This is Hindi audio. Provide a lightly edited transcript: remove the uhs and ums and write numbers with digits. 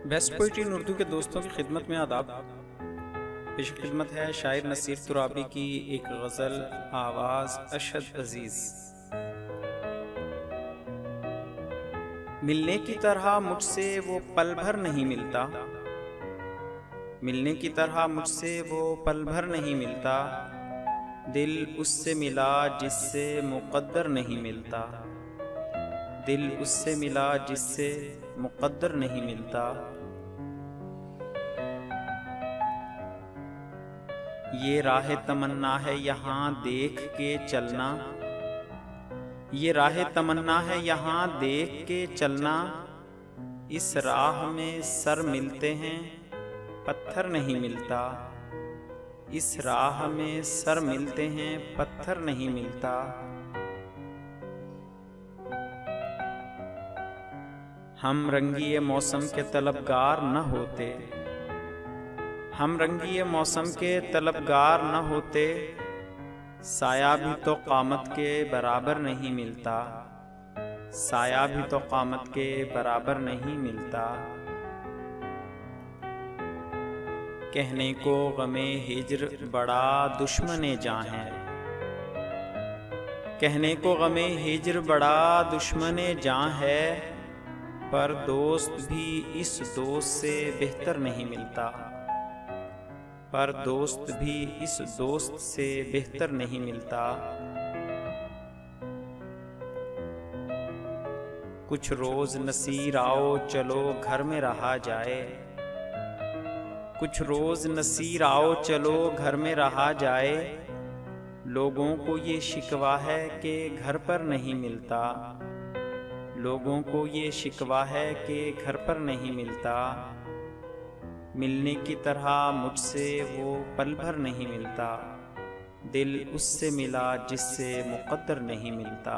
बेस्ट पोइट्री इन उर्दू के दोस्तों की खिदमत में आदाब। पेश खिदमत है शायर नसीर तुराबी की एक गज़ल आवाज़ अशद अजीज़। मिलने की तरह मुझसे वो पल भर नहीं मिलता, मिलने की तरह मुझसे वो पल भर नहीं मिलता, दिल उससे मिला जिससे मुक़द्दर नहीं मिलता, दिल उससे मिला जिससे मुक़द्दर नहीं मिलता। ये राह तमन्ना है यहाँ देख के चलना, ये राह तमन्ना है यहाँ देख के चलना, इस राह में सर मिलते हैं पत्थर नहीं मिलता, इस राह में सर मिलते हैं पत्थर नहीं मिलता। हम रंगीए मौसम के तलबगार न होते, हम रंगीए मौसम के तलबगार न होते, साया भी तो क़ामत के बराबर नहीं मिलता, साया भी तो क़ामत के बराबर नहीं मिलता। कहने को गमे हिज्र बड़ा दुश्मने जां है, कहने को गमे हिज्र बड़ा दुश्मने जां है, पर दोस्त भी इस दोस्त से बेहतर नहीं मिलता, पर दोस्त भी इस दोस्त से बेहतर नहीं मिलता। कुछ रोज नसीर आओ चलो घर में रहा जाए, कुछ रोज नसीर आओ चलो घर में रहा जाए, लोगों को ये शिकवा है कि घर पर नहीं मिलता, लोगों को ये शिकवा है कि घर पर नहीं मिलता। मिलने की तरह मुझसे वो पल भर नहीं मिलता, दिल उससे मिला जिससे मुक़द्दर नहीं मिलता।